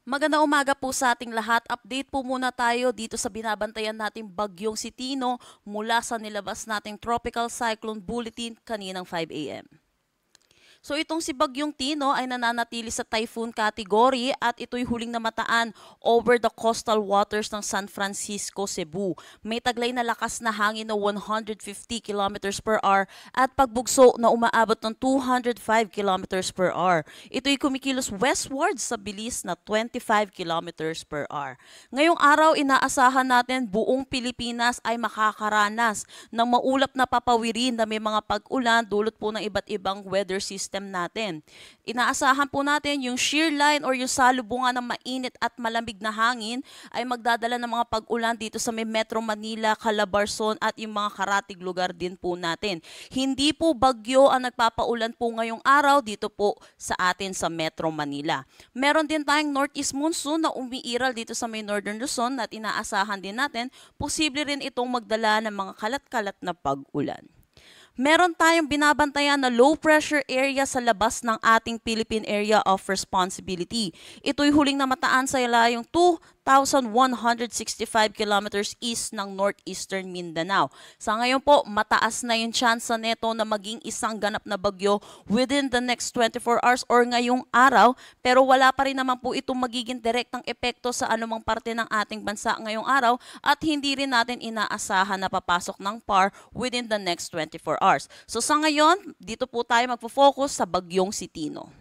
Magandang umaga po sa ating lahat. Update po muna tayo dito sa binabantayan nating bagyong si Tino mula sa nilabas nating Tropical Cyclone Bulletin kaninang 5 a.m. So itong si Bagyong Tino ay nananatili sa typhoon category at ito'y huling namataan over the coastal waters ng San Francisco, Cebu. May taglay na lakas na hangin na 150 kilometers per hour at pagbugso na umaabot ng 205 kilometers per hour. Ito'y kumikilos westward sa bilis na 25 kilometers per hour. Ngayong araw, inaasahan natin buong Pilipinas ay makakaranas ng maulap na papawirin na may mga pag-ulan dulot po ng iba't ibang weather system natin. Inaasahan po natin yung shear line or yung salubungan ng mainit at malamig na hangin ay magdadala ng mga pag-ulan dito sa may Metro Manila, Calabarzon at yung mga karatig lugar din po natin. Hindi po bagyo ang nagpapaulan po ngayong araw dito po sa atin sa Metro Manila. Meron din tayong northeast monsoon na umiiral dito sa may Northern Luzon at inaasahan din natin posible rin itong magdala ng mga kalat-kalat na pag-ulan. Meron tayong binabantayan na low pressure area sa labas ng ating Philippine Area of Responsibility. Ito'y huling namataan sa ilayong 2,165 kilometers east ng northeastern Mindanao. Sa ngayon po, mataas na yung tsansa neto na maging isang ganap na bagyo within the next 24 hours or ngayong araw, pero wala pa rin naman po itong magiging direktang epekto sa anumang parte ng ating bansa ngayong araw at hindi rin natin inaasahan na papasok ng PAR within the next 24 hours. So sa ngayon, dito po tayo magpo-focus sa bagyong si Tino.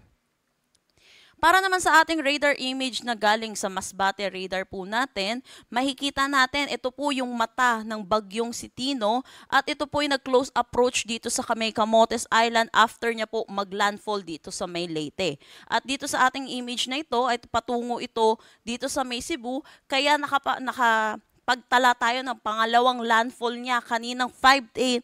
Para naman sa ating radar image na galing sa Masbate radar po natin, makikita natin ito po yung mata ng bagyong si Tino at ito po yung nag-close approach dito sa may Camotes Island after niya po maglandfall dito sa may Leyte. At dito sa ating image na ito ay patungo ito dito sa may Cebu kaya pagtala tayo ng pangalawang landfall niya kaninang 5:10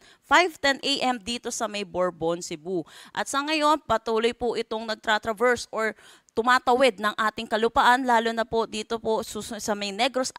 a.m. dito sa may Bourbon, Cebu. At sa ngayon, patuloy po itong nagtra-traverse or tumatawid ng ating kalupaan, lalo na po dito po sa may Negros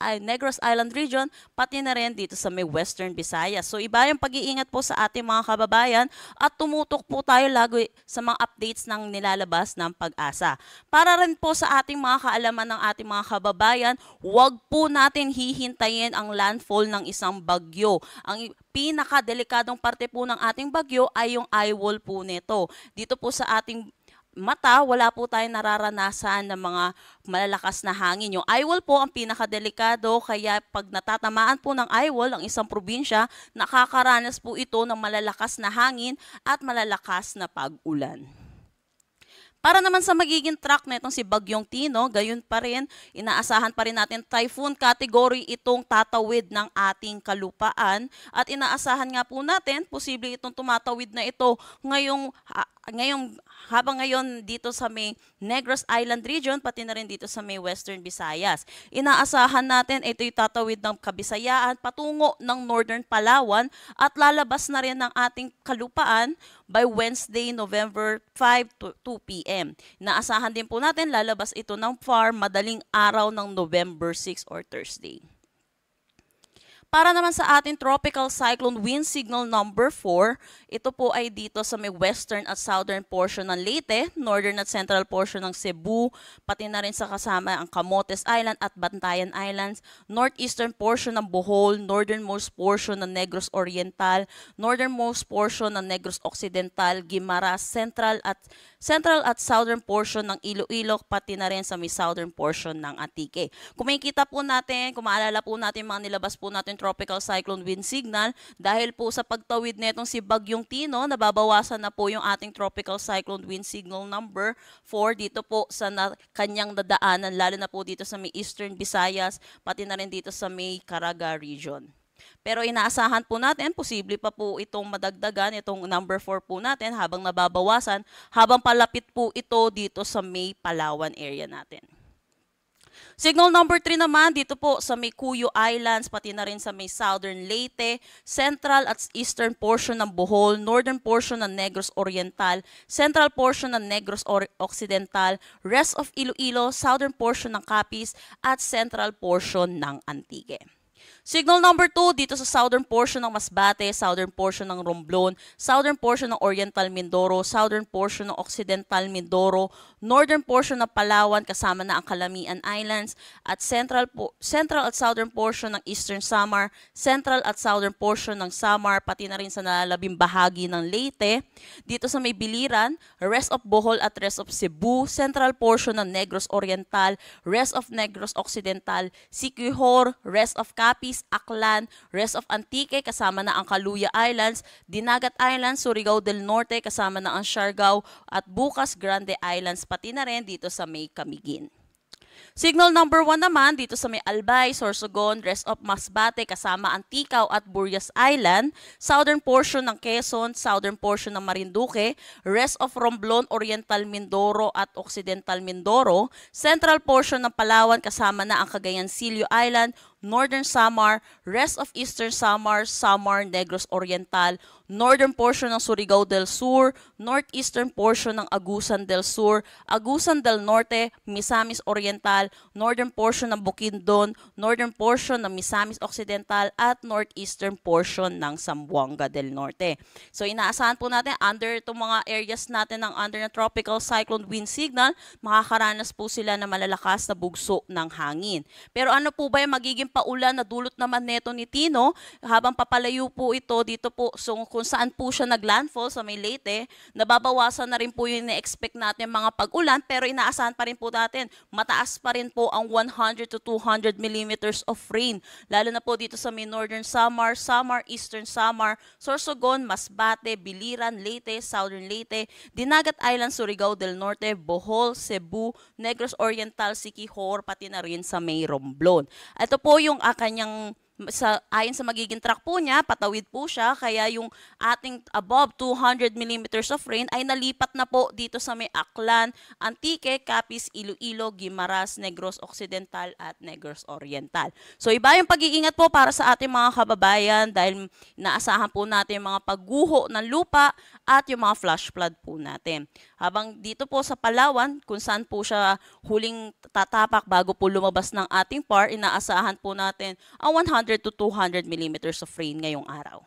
Island region, pati na rin dito sa may Western Visayas. So iba yung pag-iingat po sa ating mga kababayan at tumutok po tayo lagi sa mga updates ng nilalabas ng Pag-asa. Para rin po sa ating mga kaalaman ng ating mga kababayan, huwag po natin hihintayin ang landfall ng isang bagyo. Ang pinakadelikadong parte po ng ating bagyo ay yung eye wall po nito. Dito po sa ating mata, wala po tayong nararanasan ng mga malalakas na hangin. Yung eye wall po ang pinakadelikado, kaya pag natatamaan po ng eye wall ang isang probinsya, nakakaranas po ito ng malalakas na hangin at malalakas na pag-ulan. Para naman sa magiging track na itong si Bagyong Tino, gayon pa rin, inaasahan pa rin natin typhoon category itong tatawid ng ating kalupaan at inaasahan nga po natin, posible itong tumatawid na ito habang ngayon dito sa may Negros Island region, pati na rin dito sa may Western Visayas. Inaasahan natin ito'y tatawid ng Kabisayaan patungo ng Northern Palawan at lalabas na rin ng ating kalupaan by Wednesday, November 5 to 2 p.m. Inaasahan din po natin lalabas ito ng PAR madaling araw ng November 6 or Thursday. Para naman sa ating tropical cyclone wind signal number 4, ito po ay dito sa may western at southern portion ng Leyte, northern at central portion ng Cebu, pati na rin sa kasama ang Camotes Island at Bantayan Islands, northeastern portion ng Bohol, northernmost portion ng Negros Oriental, northernmost portion ng Negros Occidental, Guimaras, central at southern portion ng Iloilo, pati na rin sa may southern portion ng Antique. Kung makikita po natin, kung maalala po natin mga nilabas po natin tropical cyclone wind signal, dahil po sa pagtawid netong si Bagyong Tino, nababawasan na po yung ating tropical cyclone wind signal number 4 dito po sa kanyang dadaanan, lalo na po dito sa may Eastern Visayas, pati na rin dito sa may Caraga region. Pero inaasahan po natin, posible pa po itong madagdagan, itong number 4 po natin habang nababawasan, habang palapit po ito dito sa may Palawan area natin. Signal number 3 naman dito po sa may Cuyo Islands, pati na rin sa may southern Leyte, central at eastern portion ng Bohol, northern portion ng Negros Oriental, central portion ng Negros Occidental, rest of Iloilo, southern portion ng Capiz, at central portion ng Antique. Signal number 2 dito sa southern portion ng Masbate, southern portion ng Romblon, southern portion ng Oriental Mindoro, southern portion ng Occidental Mindoro, northern portion ng Palawan kasama na ang Calamian Islands, at central at southern portion ng Eastern Samar, central at southern portion ng Samar, pati na rin sa nalalabing bahagi ng Leyte. Dito sa may Biliran, rest of Bohol at rest of Cebu, central portion ng Negros Oriental, rest of Negros Occidental, Siquijor, rest of Capiz, Aklan, rest of Antique kasama na ang Caluya Islands, Dinagat Islands, Surigao del Norte kasama na ang Siargao, at Bukas Grande Islands, pati na rin dito sa may Camiguin. Signal number 1 naman dito sa may Albay, Sorsogon, rest of Masbate kasama ang Ticao at Burias Island, southern portion ng Quezon, southern portion ng Marinduque, rest of Romblon, Oriental Mindoro at Occidental Mindoro, central portion ng Palawan kasama na ang Cagayancillo Island, Northern Samar, rest of Eastern Samar, Samar, Negros Oriental, northern portion ng Surigao del Sur, northeastern portion ng Agusan del Sur, Agusan del Norte, Misamis Oriental, northern portion ng Bukidnon, northern portion ng Misamis Occidental, at northeastern portion ng Zamboanga del Norte. So inaasahan po natin under itong mga areas natin ng under na tropical cyclone wind signal, makakaranas po sila ng malalakas na bugso ng hangin. Pero ano po ba yung magiging paulan na dulot naman neto ni Tino habang papalayo po ito dito po kung saan po siya naglandfall sa may Leyte, nababawasan na rin po yung na-expect natin mga pag-ulan, pero inaasahan pa rin po natin mataas pa rin po ang 100 to 200 millimeters of rain, lalo na po dito sa may Northern Samar, Eastern Samar, Sorsogon, Masbate, Biliran, Leyte, Southern Leyte, Dinagat Island, Surigao del Norte, Bohol, Cebu, Negros Oriental, Siquijor, pati na rin sa may Romblon. Ito po yung kanyang ayon sa magiging track po niya, patawid po siya, kaya yung ating above 200 millimeters of rain ay nalipat na po dito sa may Aklan, Antique, Capiz, Iloilo, Guimaras, Negros Occidental at Negros Oriental. So iba yung pag-iingat po para sa ating mga kababayan dahil naasahan po natin yung mga pagguho ng lupa at yung mga flash flood po natin. Habang dito po sa Palawan, kung saan po siya huling tatapak bago po lumabas ng ating PAR, inaasahan po natin ang 100 to 200 millimeters of rain ngayong araw.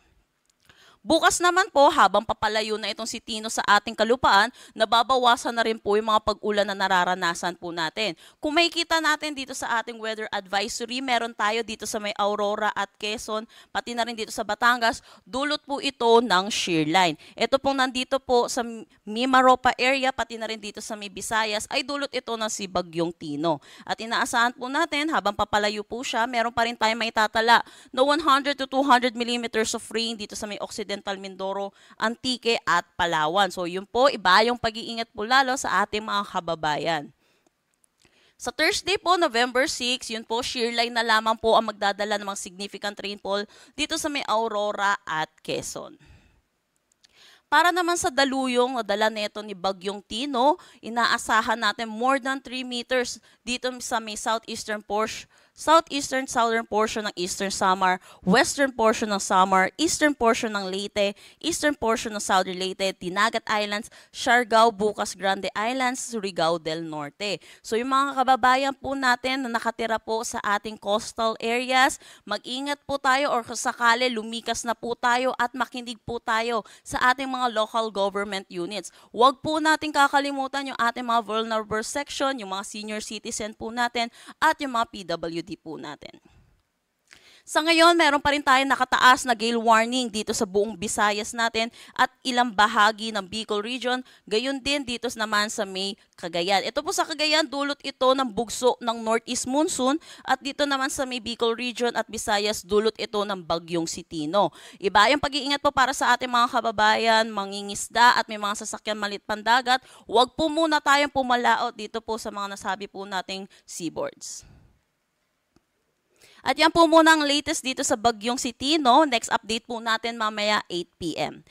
Bukas naman po, habang papalayo na itong si Tino sa ating kalupaan, nababawasan na rin po yung mga pag-ulan na nararanasan po natin. Kung makikita natin dito sa ating weather advisory, meron tayo dito sa may Aurora at Quezon, pati na rin dito sa Batangas, dulot po ito ng shear line. Ito pong nandito po sa Mimaropa area, pati na rin dito sa may Visayas, ay dulot ito ng si Bagyong Tino. At inaasahan po natin, habang papalayo po siya, meron pa rin tayo maitatala na 100 to 200 millimeters of rain dito sa may Occidental Mindoro, Antique at Palawan. So yun po, iba yung pag-iingat po lalo sa ating mga kababayan. Sa Thursday po, November 6, yun po, shear line na lamang po ang magdadala ng mga significant rainfall dito sa may Aurora at Quezon. Para naman sa daluyong na dala neto ni Bagyong Tino, inaasahan natin more than 3 meters dito sa may southeastern southern portion ng Eastern Samar, western portion ng Samar, eastern portion ng Leyte, eastern portion ng Southern Leyte, Dinagat Islands, Siargao, Bukas Grande Islands, Surigao del Norte. So yung mga kababayan po natin na nakatira po sa ating coastal areas, mag-ingat po tayo or sakali lumikas na po tayo at makinig po tayo sa ating mga local government units. Huwag po natin kakalimutan yung ating mga vulnerable section, yung mga senior citizen po natin at yung mga PWD po natin. Sa ngayon, meron pa rin tayong nakataas na gale warning dito sa buong Visayas natin at ilang bahagi ng Bicol region, gayon din dito naman sa may Cagayan. Ito po sa Cagayan, dulot ito ng bugso ng northeast monsoon at dito naman sa may Bicol region at Visayas, dulot ito ng bagyong si Tino. Iba yung pag-iingat po para sa ating mga kababayan, mangingisda at may mga sasakyan malit pandagat. Huwag po muna tayong pumalaot dito po sa mga nasabi po nating seaboards. At yan po muna ang latest dito sa bagyong si Tino. Next update po natin mamaya 8 p.m.